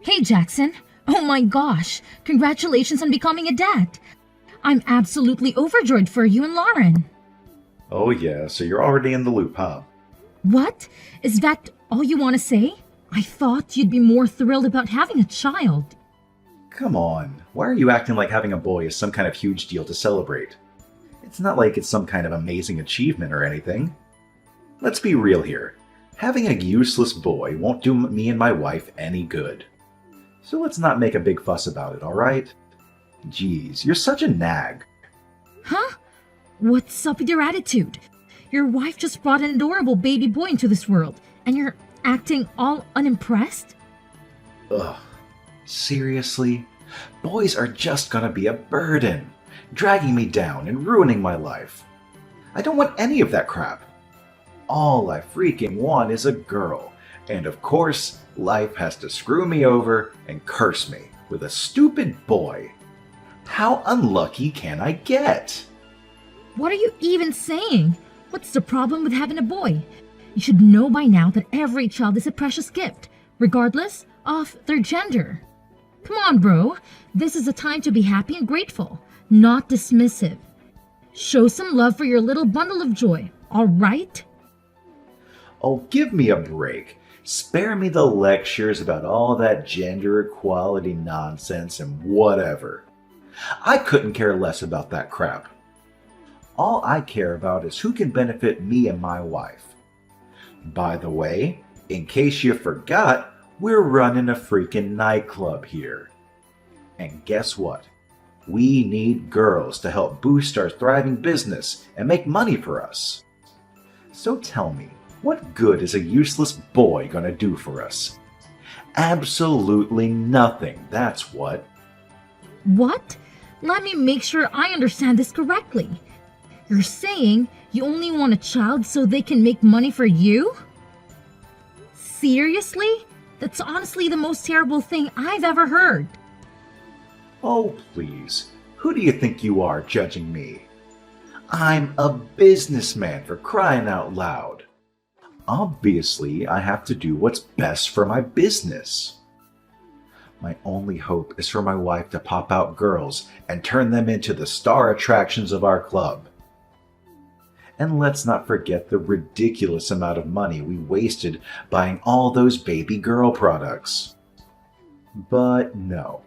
Hey, Jackson. Oh my gosh. Congratulations on becoming a dad. I'm absolutely overjoyed for you and Lauren. Oh yeah, so you're already in the loop, huh? What? Is that all you want to say? I thought you'd be more thrilled about having a child. Come on, why are you acting like having a boy is some kind of huge deal to celebrate? It's not like it's some kind of amazing achievement or anything. Let's be real here. Having a useless boy won't do me and my wife any good. So let's not make a big fuss about it, alright? Geez, you're such a nag. Huh? What's up with your attitude? Your wife just brought an adorable baby boy into this world, and you're acting all unimpressed? Ugh. Seriously? Boys are just gonna be a burden, dragging me down and ruining my life. I don't want any of that crap. All I freaking want is a girl, and of course, life has to screw me over and curse me with a stupid boy. How unlucky can I get? What are you even saying? What's the problem with having a boy? You should know by now that every child is a precious gift, regardless of their gender. Come on, bro. This is a time to be happy and grateful, not dismissive. Show some love for your little bundle of joy, all right? Oh, give me a break. Spare me the lectures about all that gender equality nonsense and whatever. I couldn't care less about that crap. All I care about is who can benefit me and my wife. By the way, in case you forgot, we're running a freaking nightclub here. And guess what? We need girls to help boost our thriving business and make money for us. So tell me, what good is a useless boy gonna do for us? Absolutely nothing, that's what. What? Let me make sure I understand this correctly. You're saying you only want a child so they can make money for you? Seriously? That's honestly the most terrible thing I've ever heard. Oh, please. Who do you think you are judging me? I'm a businessman, for crying out loud. Obviously, I have to do what's best for my business. My only hope is for my wife to pop out girls and turn them into the star attractions of our club. And let's not forget the ridiculous amount of money we wasted buying all those baby girl products. But no,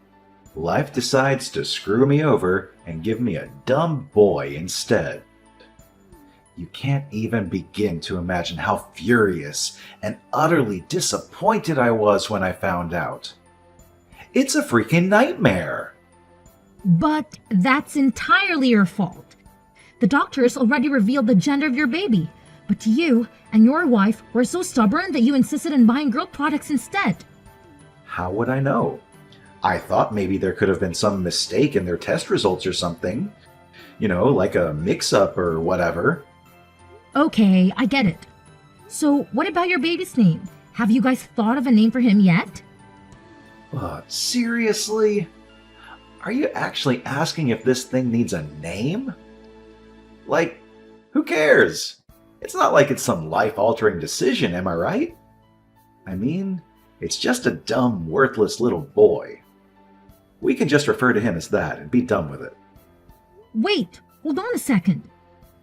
life decides to screw me over and give me a dumb boy instead. You can't even begin to imagine how furious and utterly disappointed I was when I found out. It's a freaking nightmare. But that's entirely your fault. The doctors already revealed the gender of your baby, but you and your wife were so stubborn that you insisted on buying girl products instead. How would I know? I thought maybe there could have been some mistake in their test results or something. You know, like a mix-up or whatever. Okay, I get it. So what about your baby's name? Have you guys thought of a name for him yet? Seriously? Are you actually asking if this thing needs a name? Like, who cares? It's not like it's some life-altering decision, am I right? I mean, it's just a dumb, worthless little boy. We can just refer to him as that and be done with it. Wait, hold on a second.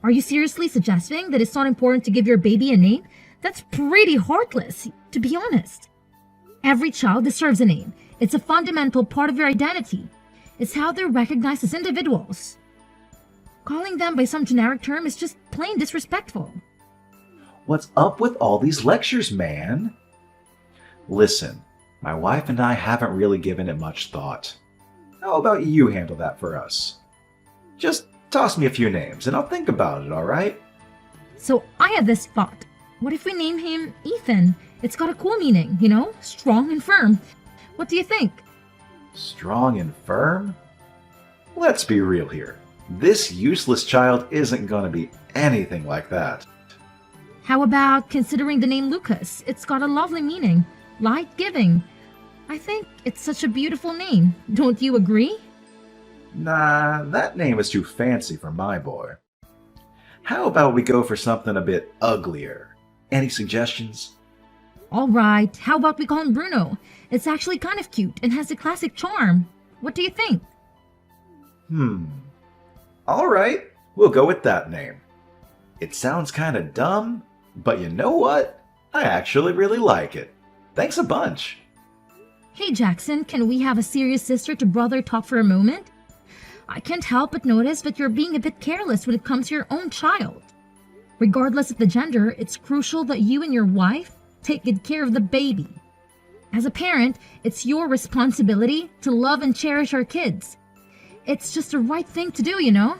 Are you seriously suggesting that it's not important to give your baby a name? That's pretty heartless, to be honest. Every child deserves a name. It's a fundamental part of your identity. It's how they're recognized as individuals. Calling them by some generic term is just plain disrespectful. What's up with all these lectures, man? Listen, my wife and I haven't really given it much thought. How about you handle that for us? Just toss me a few names and I'll think about it, alright? So I had this thought. What if we name him Ethan? It's got a cool meaning, you know? Strong and firm. What do you think? Strong and firm? Let's be real here. This useless child isn't gonna be anything like that. How about considering the name Lucas? It's got a lovely meaning. Light-giving. I think it's such a beautiful name. Don't you agree? Nah, that name is too fancy for my boy. How about we go for something a bit uglier? Any suggestions? All right, how about we call him Bruno? It's actually kind of cute and has a classic charm. What do you think? All right, we'll go with that name. It sounds kind of dumb, but you know what? I actually really like it. Thanks a bunch. Hey Jackson, can we have a serious sister to brother talk for a moment? I can't help but notice that you're being a bit careless when it comes to your own child. Regardless of the gender, it's crucial that you and your wife take good care of the baby. As a parent, it's your responsibility to love and cherish our kids. It's just the right thing to do, you know?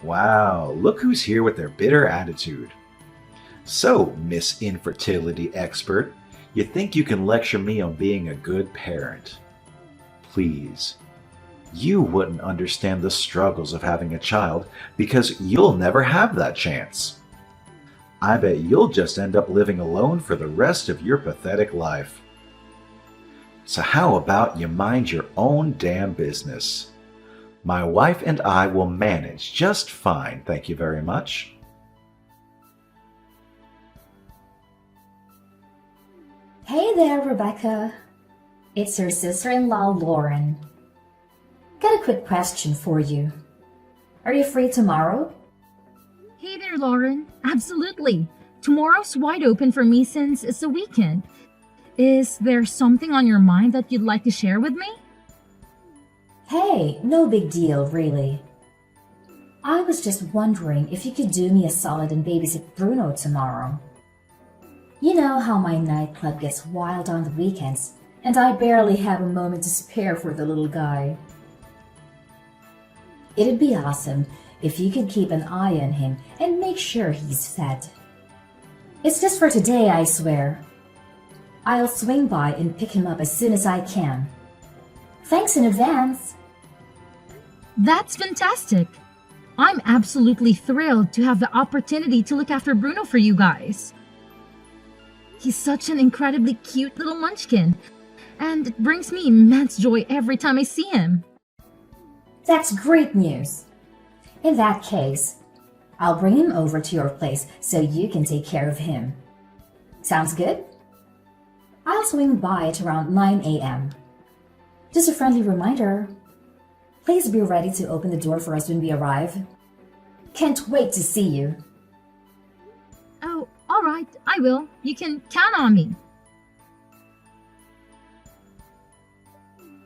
Wow, look who's here with their bitter attitude. So, Miss Infertility Expert, you think you can lecture me on being a good parent? Please. You wouldn't understand the struggles of having a child because you'll never have that chance. I bet you'll just end up living alone for the rest of your pathetic life. So how about you mind your own damn business? My wife and I will manage just fine, thank you very much. Hey there, Rebecca. It's your sister-in-law, Lauren. Got a quick question for you. Are you free tomorrow? Hey there, Lauren. Absolutely. Tomorrow's wide open for me since it's a weekend. Is there something on your mind that you'd like to share with me? Hey, no big deal, really. I was just wondering if you could do me a solid and babysit Bruno tomorrow. You know how my nightclub gets wild on the weekends, and I barely have a moment to spare for the little guy. It'd be awesome if you could keep an eye on him and make sure he's fed. It's just for today, I swear. I'll swing by and pick him up as soon as I can. Thanks in advance. That's fantastic. I'm absolutely thrilled to have the opportunity to look after Bruno for you guys. He's such an incredibly cute little munchkin, and it brings me immense joy every time I see him. That's great news. In that case, I'll bring him over to your place so you can take care of him. Sounds good? I'll swing by at around 9 a.m. Just a friendly reminder. Please be ready to open the door for us when we arrive. Can't wait to see you. Oh, all right, I will. You can count on me.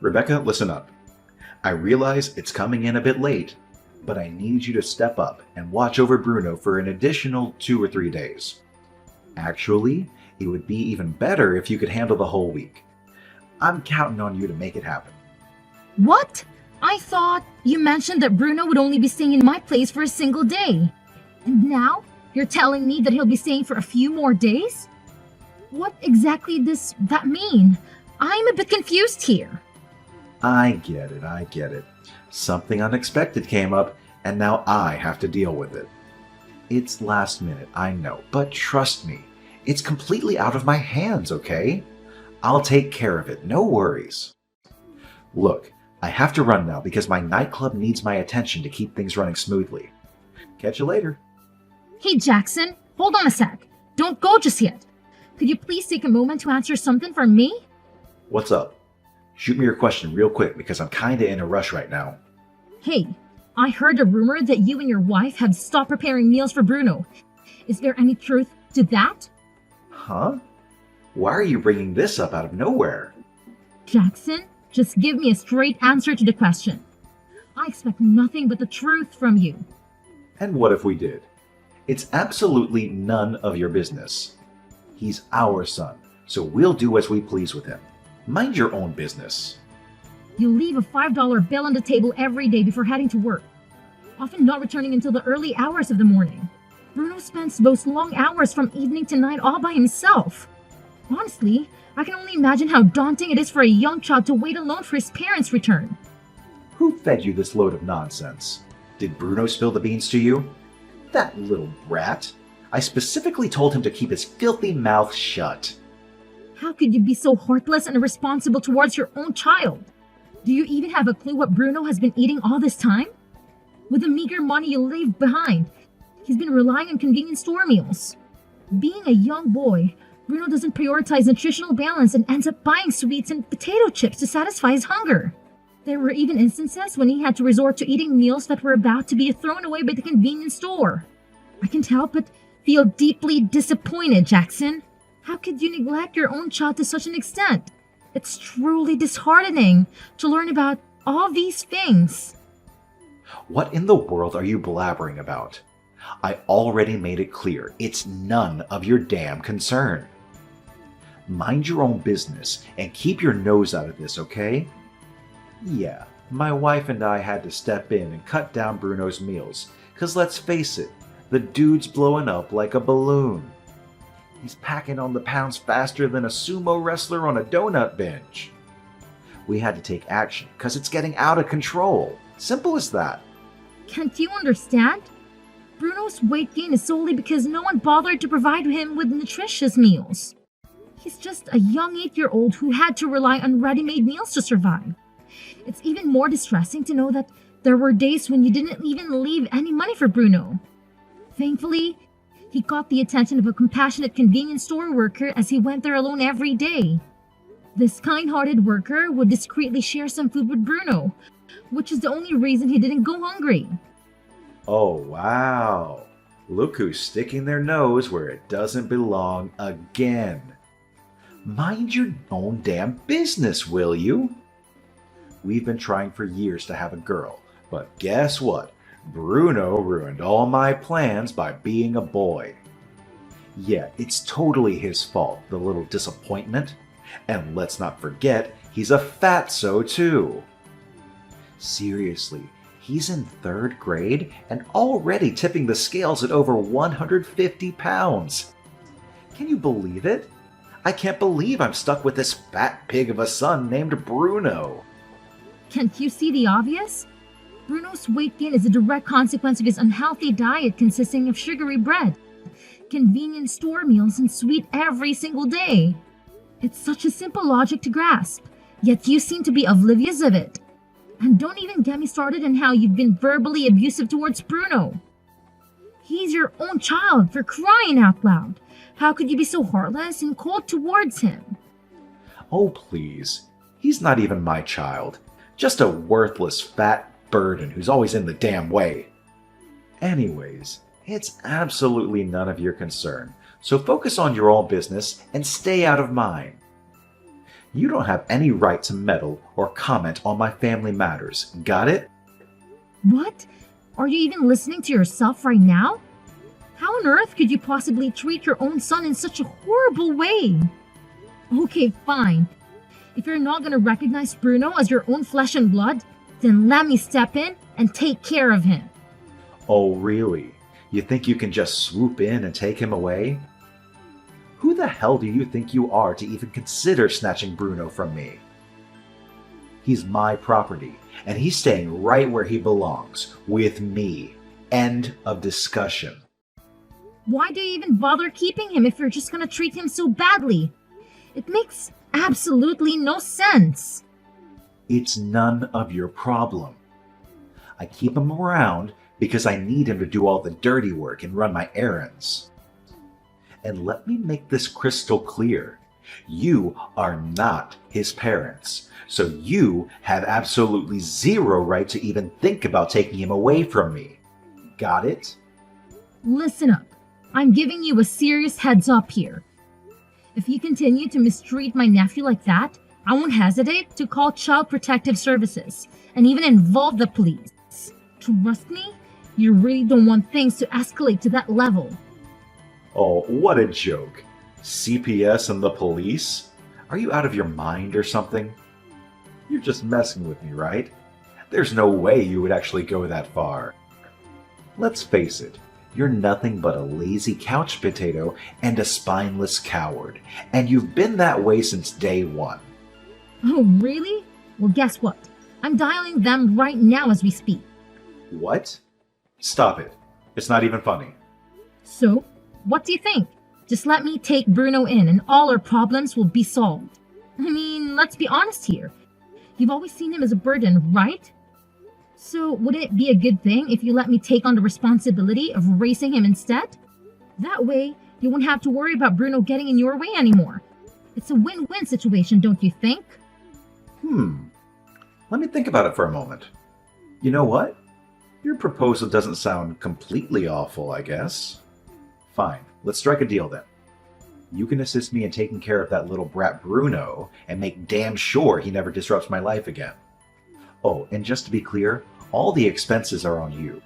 Rebecca, listen up. I realize it's coming in a bit late, but I need you to step up and watch over Bruno for an additional 2 or 3 days. Actually, it would be even better if you could handle the whole week. I'm counting on you to make it happen. What? I thought you mentioned that Bruno would only be staying in my place for a single day. And now you're telling me that he'll be staying for a few more days? What exactly does that mean? I'm a bit confused here. I get it. Something unexpected came up, and now I have to deal with it. It's last minute, I know, but trust me, it's completely out of my hands, okay? I'll take care of it, no worries. Look, I have to run now because my nightclub needs my attention to keep things running smoothly. Catch you later. Hey Jackson, hold on a sec. Don't go just yet. Could you please take a moment to answer something for me? What's up? Shoot me your question real quick because I'm kinda in a rush right now. Hey, I heard a rumor that you and your wife have stopped preparing meals for Bruno. Is there any truth to that? Huh? Why are you bringing this up out of nowhere? Jackson, just give me a straight answer to the question. I expect nothing but the truth from you. And what if we did? It's absolutely none of your business. He's our son, so we'll do as we please with him. Mind your own business. You leave a $5 bill on the table every day before heading to work, often not returning until the early hours of the morning. Bruno spends those long hours from evening to night all by himself. Honestly, I can only imagine how daunting it is for a young child to wait alone for his parents' return. Who fed you this load of nonsense? Did Bruno spill the beans to you? That little brat. I specifically told him to keep his filthy mouth shut. How could you be so heartless and irresponsible towards your own child? Do you even have a clue what Bruno has been eating all this time? With the meager money you leave behind, he's been relying on convenience store meals. Being a young boy, Bruno doesn't prioritize nutritional balance and ends up buying sweets and potato chips to satisfy his hunger. There were even instances when he had to resort to eating meals that were about to be thrown away by the convenience store. I can't help but feel deeply disappointed, Jackson. How could you neglect your own child to such an extent? It's truly disheartening to learn about all these things. What in the world are you blabbering about? I already made it clear it's none of your damn concern. Mind your own business and keep your nose out of this, okay? Yeah, my wife and I had to step in and cut down Bruno's meals, 'cause let's face it, the dude's blowing up like a balloon. He's packing on the pounds faster than a sumo wrestler on a donut bench. We had to take action, 'cause it's getting out of control. Simple as that. Can't you understand? Bruno's weight gain is solely because no one bothered to provide him with nutritious meals. He's just a young 8-year-old who had to rely on ready-made meals to survive. It's even more distressing to know that there were days when you didn't even leave any money for Bruno. Thankfully, he caught the attention of a compassionate convenience store worker as he went there alone every day. This kind-hearted worker would discreetly share some food with Bruno, which is the only reason he didn't go hungry. Oh, wow. Look who's sticking their nose where it doesn't belong again. Mind your own damn business, will you? We've been trying for years to have a girl, but guess what? Bruno ruined all my plans by being a boy. Yeah, it's totally his fault, the little disappointment. And let's not forget, he's a fatso too. Seriously, he's in 3rd grade and already tipping the scales at over 150 pounds. Can you believe it? I can't believe I'm stuck with this fat pig of a son named Bruno. Can't you see the obvious? Bruno's weight gain is a direct consequence of his unhealthy diet consisting of sugary bread, convenience store meals, and sweet every single day. It's such a simple logic to grasp, yet you seem to be oblivious of it. And don't even get me started on how you've been verbally abusive towards Bruno. He's your own child, for crying out loud. How could you be so heartless and cold towards him? Oh, please. He's not even my child. Just a worthless fat burden who's always in the damn way. Anyways, it's absolutely none of your concern, so focus on your own business and stay out of mine. You don't have any right to meddle or comment on my family matters, got it? What? Are you even listening to yourself right now? How on earth could you possibly treat your own son in such a horrible way? Okay, fine. If you're not going to recognize Bruno as your own flesh and blood, then let me step in and take care of him. Oh, really? You think you can just swoop in and take him away? Who the hell do you think you are to even consider snatching Bruno from me? He's my property, and he's staying right where he belongs, with me. End of discussion. Why do you even bother keeping him if you're just going to treat him so badly? It makes absolutely no sense. It's none of your problem. I keep him around because I need him to do all the dirty work and run my errands. And let me make this crystal clear. You are not his parents, so you have absolutely zero right to even think about taking him away from me. Got it? Listen up. I'm giving you a serious heads up here. If you continue to mistreat my nephew like that, I won't hesitate to call Child Protective Services and even involve the police. Trust me, you really don't want things to escalate to that level. Oh, what a joke. CPS and the police? Are you out of your mind or something? You're just messing with me, right? There's no way you would actually go that far. Let's face it, you're nothing but a lazy couch potato and a spineless coward, and you've been that way since day one. Oh, really? Well, guess what? I'm dialing them right now as we speak. What? Stop it. It's not even funny. So, what do you think? Just let me take Bruno in and all our problems will be solved. I mean, let's be honest here. You've always seen him as a burden, right? So, would it be a good thing if you let me take on the responsibility of raising him instead? That way, You won't have to worry about Bruno getting in your way anymore. It's a win-win situation, don't you think? Let me think about it for a moment. You know what? Your proposal doesn't sound completely awful, I guess. Fine, let's strike a deal then. You can assist me in taking care of that little brat Bruno and make damn sure he never disrupts my life again. Oh, and just to be clear, all the expenses are on you.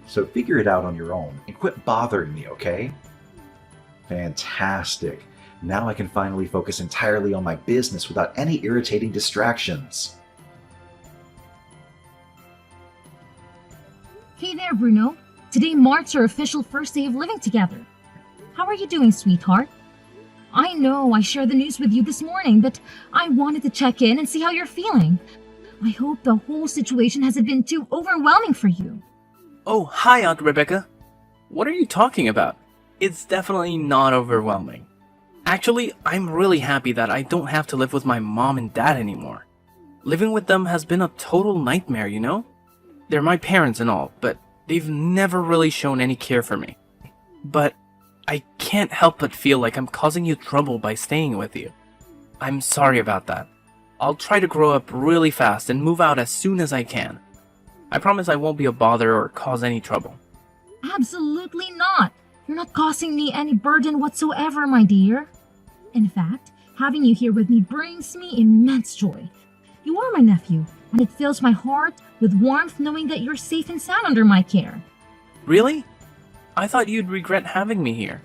So figure it out on your own and quit bothering me, okay? Fantastic. Now I can finally focus entirely on my business without any irritating distractions. Hey there, Bruno. Today marks our official first day of living together. How are you doing, sweetheart? I know I shared the news with you this morning, but I wanted to check in and see how you're feeling. I hope the whole situation hasn't been too overwhelming for you. Oh, hi, Aunt Rebecca. What are you talking about? It's definitely not overwhelming. Actually, I'm really happy that I don't have to live with my mom and dad anymore. Living with them has been a total nightmare, you know? They're my parents and all, but they've never really shown any care for me. But I can't help but feel like I'm causing you trouble by staying with you. I'm sorry about that. I'll try to grow up really fast and move out as soon as I can. I promise I won't be a bother or cause any trouble. Absolutely not. You're not causing me any burden whatsoever, my dear. In fact, having you here with me brings me immense joy. You are my nephew, and it fills my heart with warmth knowing that you're safe and sound under my care. Really? I thought you'd regret having me here.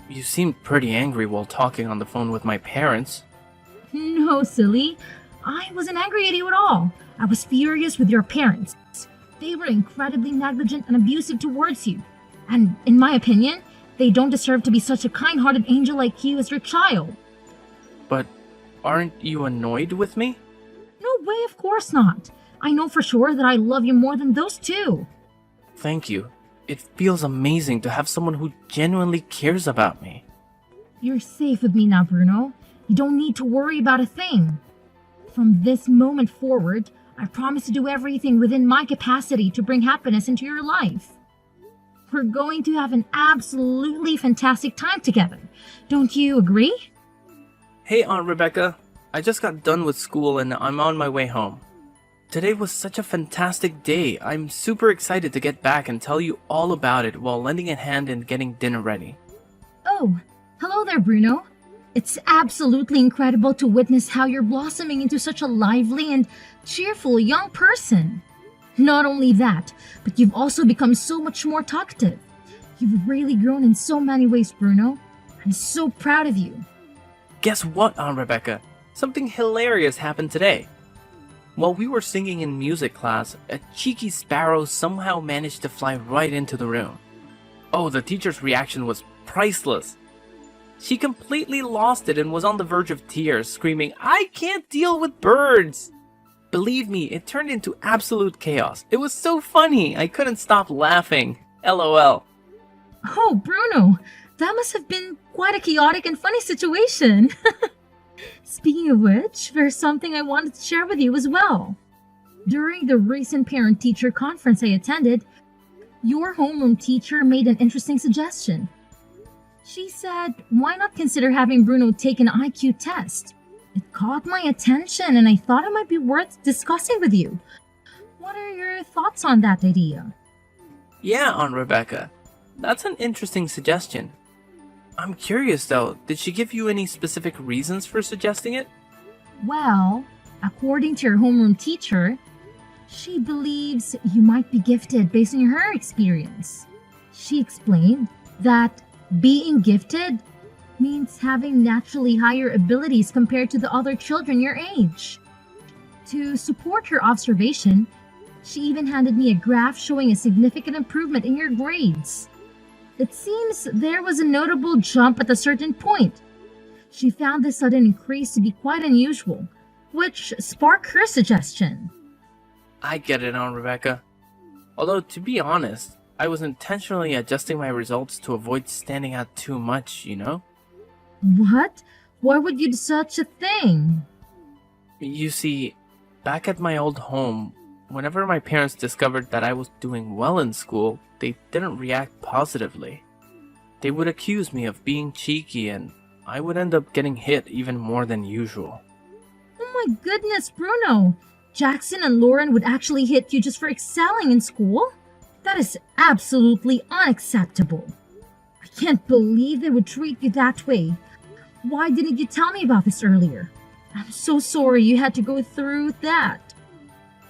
You seemed pretty angry while talking on the phone with my parents. No, silly. I wasn't angry at you at all. I was furious with your parents. They were incredibly negligent and abusive towards you. And in my opinion, they don't deserve to be such a kind-hearted angel like you as your child. But aren't you annoyed with me? No way, of course not. I know for sure that I love you more than those two. Thank you. It feels amazing to have someone who genuinely cares about me. You're safe with me now, Bruno. You don't need to worry about a thing. From this moment forward, I promise to do everything within my capacity to bring happiness into your life. We're going to have an absolutely fantastic time together. Don't you agree? Hey, Aunt Rebecca. I just got done with school and I'm on my way home. Today was such a fantastic day. I'm super excited to get back and tell you all about it while lending a hand and getting dinner ready. Oh, hello there, Bruno. It's absolutely incredible to witness how you're blossoming into such a lively and cheerful young person. Not only that, but you've also become so much more talkative. You've really grown in so many ways, Bruno. I'm so proud of you. Guess what, Aunt Rebecca? Something hilarious happened today. While we were singing in music class, a cheeky sparrow somehow managed to fly right into the room. Oh, the teacher's reaction was priceless. She completely lost it and was on the verge of tears, screaming, "I can't deal with birds!" Believe me, it turned into absolute chaos. It was so funny, I couldn't stop laughing. LOL. Oh, Bruno, that must have been quite a chaotic and funny situation. Speaking of which, there's something I wanted to share with you as well. During the recent parent-teacher conference I attended, your homeroom teacher made an interesting suggestion. She said, why not consider having Bruno take an IQ test? It caught my attention and I thought it might be worth discussing with you. What are your thoughts on that idea? Yeah, Aunt Rebecca. That's an interesting suggestion. I'm curious though, did she give you any specific reasons for suggesting it? Well, according to your homeroom teacher, she believes you might be gifted based on her experience. She explained that being gifted means having naturally higher abilities compared to the other children your age. To support her observation, she even handed me a graph showing a significant improvement in your grades. It seems there was a notable jump at a certain point. She found this sudden increase to be quite unusual, which sparked her suggestion. I get it, Aunt Rebecca. Although, to be honest, I was intentionally adjusting my results to avoid standing out too much, you know? What? Why would you do such a thing? You see, back at my old home, whenever my parents discovered that I was doing well in school, they didn't react positively. They would accuse me of being cheeky and I would end up getting hit even more than usual. Oh my goodness, Bruno! Jackson and Lauren would actually hit you just for excelling in school? That is absolutely unacceptable. I can't believe they would treat you that way. Why didn't you tell me about this earlier? I'm so sorry you had to go through that.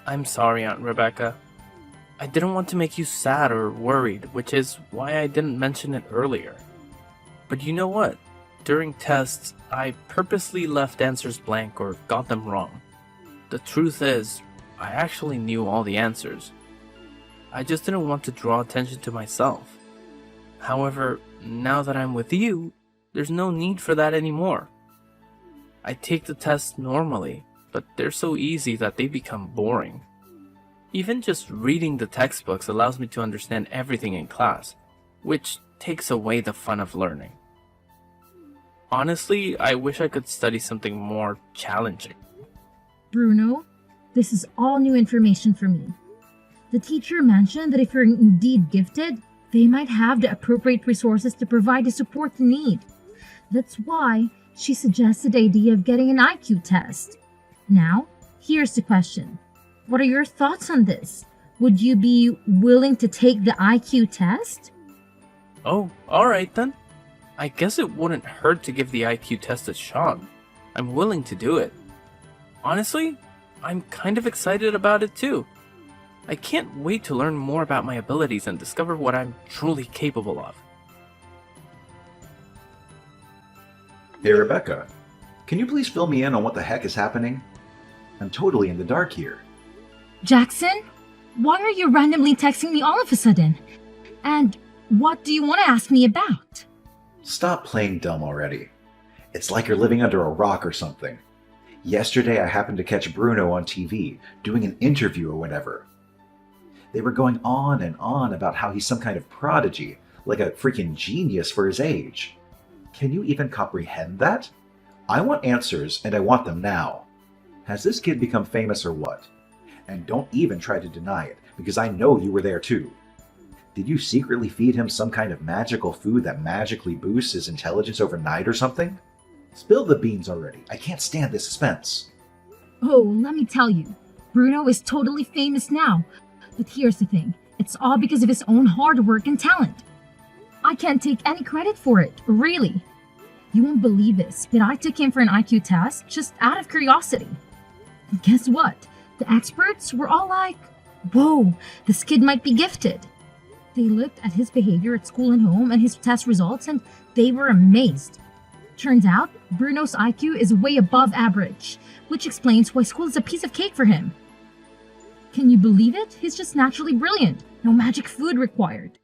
I'm sorry, Aunt Rebecca. I didn't want to make you sad or worried, which is why I didn't mention it earlier. But you know what? During tests, I purposely left answers blank or got them wrong. The truth is, I actually knew all the answers. I just didn't want to draw attention to myself. However, now that I'm with you, there's no need for that anymore. I take the tests normally, but they're so easy that they become boring. Even just reading the textbooks allows me to understand everything in class, which takes away the fun of learning. Honestly, I wish I could study something more challenging. Bruno, this is all new information for me. The teacher mentioned that if you're indeed gifted, they might have the appropriate resources to provide the support you need. That's why she suggested the idea of getting an IQ test. Now, here's the question. What are your thoughts on this? Would you be willing to take the IQ test? Oh, alright then. I guess it wouldn't hurt to give the IQ test a shot. I'm willing to do it. Honestly, I'm kind of excited about it too. I can't wait to learn more about my abilities and discover what I'm truly capable of. Hey, Rebecca, can you please fill me in on what the heck is happening? I'm totally in the dark here. Jackson, why are you randomly texting me all of a sudden? And what do you want to ask me about? Stop playing dumb already. It's like you're living under a rock or something. Yesterday I happened to catch Bruno on TV, doing an interview or whatever. They were going on and on about how he's some kind of prodigy, like a freaking genius for his age. Can you even comprehend that? I want answers, and I want them now. Has this kid become famous or what? And don't even try to deny it, because I know you were there too. Did you secretly feed him some kind of magical food that magically boosts his intelligence overnight or something? Spill the beans already. I can't stand this suspense. Oh, let me tell you, Bruno is totally famous now. But here's the thing, it's all because of his own hard work and talent. I can't take any credit for it, really. You won't believe this, but I took him for an IQ test just out of curiosity. And guess what? The experts were all like, whoa, this kid might be gifted. They looked at his behavior at school and home and his test results, and they were amazed. Turns out, Bruno's IQ is way above average, which explains why school is a piece of cake for him. Can you believe it? He's just naturally brilliant. No magic food required.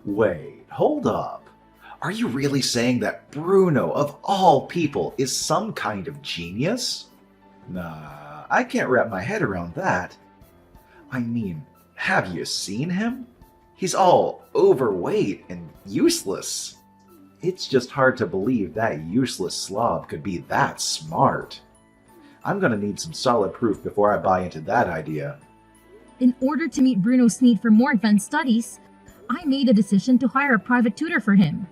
Wait, hold up. Are you really saying that Bruno, of all people, is some kind of genius? Nah, I can't wrap my head around that. I mean, have you seen him? He's all overweight and useless. It's just hard to believe that useless slob could be that smart. I'm gonna need some solid proof before I buy into that idea. In order to meet Bruno's need for more advanced studies, I made a decision to hire a private tutor for him.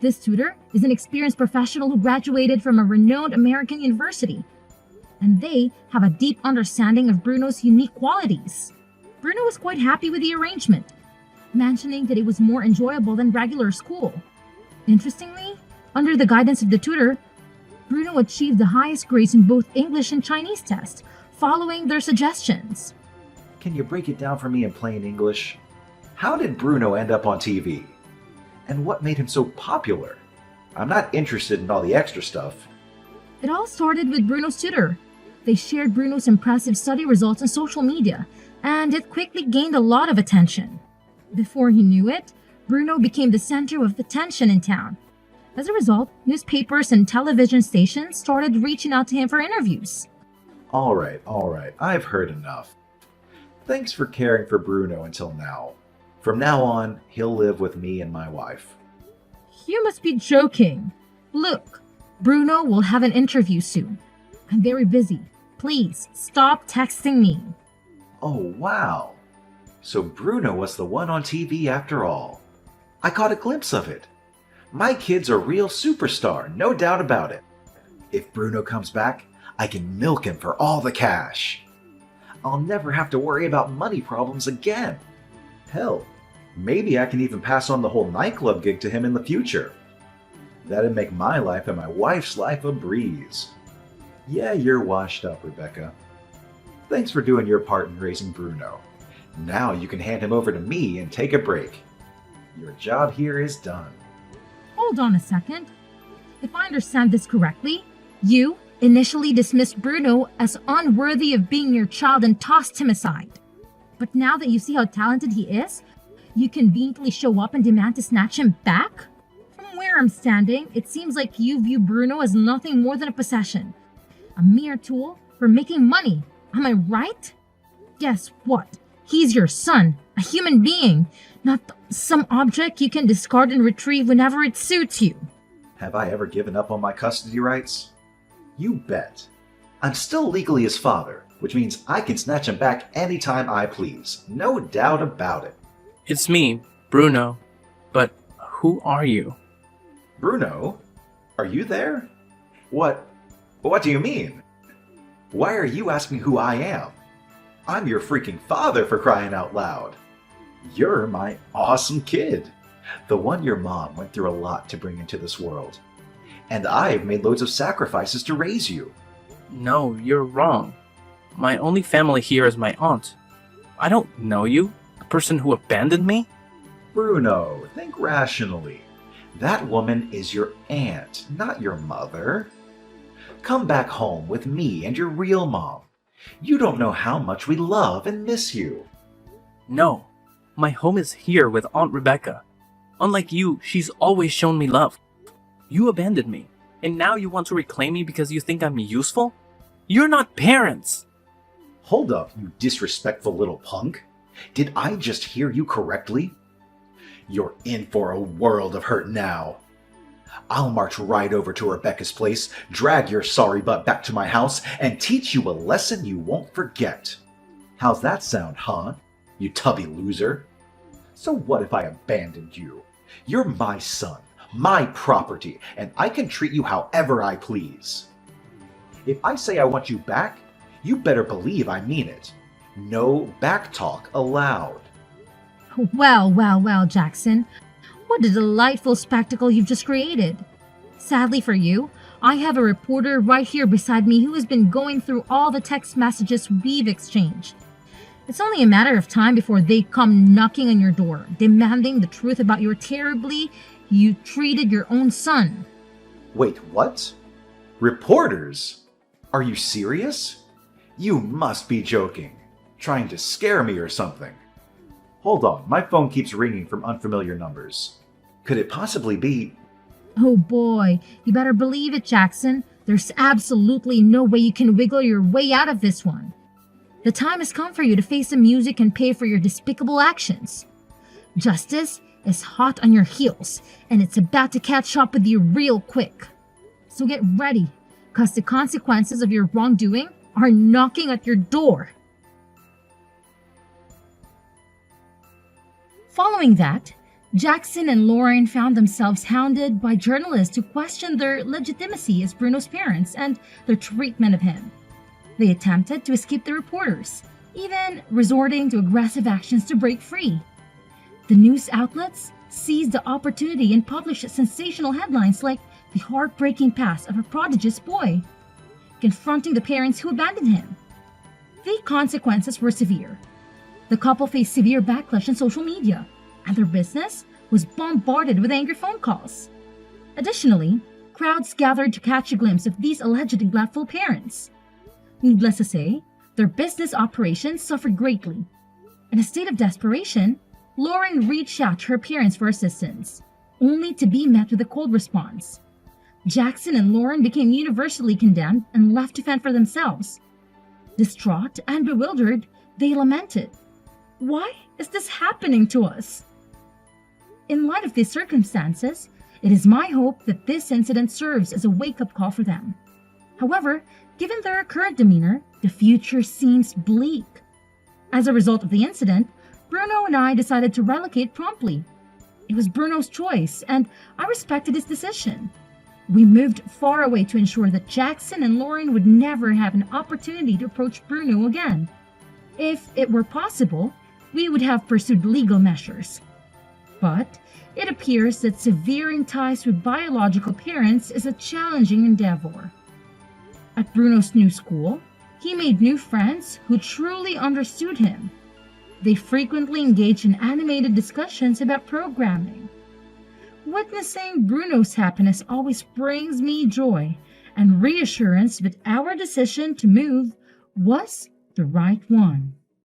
This tutor is an experienced professional who graduated from a renowned American university, and they have a deep understanding of Bruno's unique qualities. Bruno was quite happy with the arrangement, mentioning that it was more enjoyable than regular school. Interestingly, under the guidance of the tutor, Bruno achieved the highest grades in both English and Chinese tests, following their suggestions. Can you break it down for me in plain English? How did Bruno end up on TV? And what made him so popular? I'm not interested in all the extra stuff. It all started with Bruno's tutor. They shared Bruno's impressive study results on social media, and it quickly gained a lot of attention. Before he knew it, Bruno became the center of attention in town. As a result, newspapers and television stations started reaching out to him for interviews. All right, I've heard enough. Thanks for caring for Bruno until now. From now on, he'll live with me and my wife. You must be joking. Look, Bruno will have an interview soon. I'm very busy. Please, stop texting me. Oh, wow. So Bruno was the one on TV after all. I caught a glimpse of it. My kid's a real superstar, no doubt about it. If Bruno comes back, I can milk him for all the cash. I'll never have to worry about money problems again. Hell, maybe I can even pass on the whole nightclub gig to him in the future. That'd make my life and my wife's life a breeze. Yeah, you're washed up, Rebecca. Thanks for doing your part in raising Bruno. Now you can hand him over to me and take a break. Your job here is done. Hold on a second. If I understand this correctly, you initially dismissed Bruno as unworthy of being your child and tossed him aside. But now that you see how talented he is, you conveniently show up and demand to snatch him back? From where I'm standing, it seems like you view Bruno as nothing more than a possession. A mere tool for making money. Am I right? Guess what? He's your son, a human being, not some object you can discard and retrieve whenever it suits you. Have I ever given up on my custody rights? You bet. I'm still legally his father, which means I can snatch him back anytime I please. No doubt about it. It's me, Bruno. But who are you? Bruno? Are you there? What do you mean? Why are you asking who I am? I'm your freaking father, for crying out loud. You're my awesome kid. The one your mom went through a lot to bring into this world. And I've made loads of sacrifices to raise you. No, you're wrong. My only family here is my aunt. I don't know you, the person who abandoned me. Bruno, think rationally. That woman is your aunt, not your mother. Come back home with me and your real mom. You don't know how much we love and miss you. No, my home is here with Aunt Rebecca. Unlike you, she's always shown me love. You abandoned me, and now you want to reclaim me because you think I'm useful? You're not parents! Hold up, you disrespectful little punk. Did I just hear you correctly? You're in for a world of hurt now. I'll march right over to Rebecca's place, drag your sorry butt back to my house, and teach you a lesson you won't forget. How's that sound, huh? You tubby loser. So what if I abandoned you? You're my son, my property, and I can treat you however I please. If I say I want you back, you better believe I mean it. No backtalk allowed. Well, Jackson. What a delightful spectacle you've just created. Sadly for you, I have a reporter right here beside me who has been going through all the text messages we've exchanged. It's only a matter of time before they come knocking on your door, demanding the truth about your terribly you treated your own son. Wait, what? Reporters? Are you serious? You must be joking. Trying to scare me or something. Hold on, my phone keeps ringing from unfamiliar numbers. Could it possibly be... Oh boy, you better believe it, Jackson. There's absolutely no way you can wiggle your way out of this one. The time has come for you to face the music and pay for your despicable actions. Justice is hot on your heels, and it's about to catch up with you real quick. So get ready, because the consequences of your wrongdoing are knocking at your door. Following that, Jackson and Lauren found themselves hounded by journalists who questioned their legitimacy as Bruno's parents and their treatment of him. They attempted to escape the reporters, even resorting to aggressive actions to break free. The news outlets seized the opportunity and published sensational headlines like the heartbreaking past of a prodigious boy, confronting the parents who abandoned him. The consequences were severe. The couple faced severe backlash on social media, and their business was bombarded with angry phone calls. Additionally, crowds gathered to catch a glimpse of these alleged neglectful parents. Needless to say, their business operations suffered greatly. In a state of desperation, Lauren reached out to her parents for assistance, only to be met with a cold response. Jackson and Lauren became universally condemned and left to fend for themselves. Distraught and bewildered, they lamented, "Why is this happening to us?" In light of these circumstances, it is my hope that this incident serves as a wake-up call for them. However, given their current demeanor, the future seems bleak. As a result of the incident, Bruno and I decided to relocate promptly. It was Bruno's choice, and I respected his decision. We moved far away to ensure that Jackson and Lauren would never have an opportunity to approach Bruno again. If it were possible, we would have pursued legal measures. But it appears that severing ties with biological parents is a challenging endeavor. At Bruno's new school, he made new friends who truly understood him. They frequently engaged in animated discussions about programming. Witnessing Bruno's happiness always brings me joy and reassurance that our decision to move was the right one.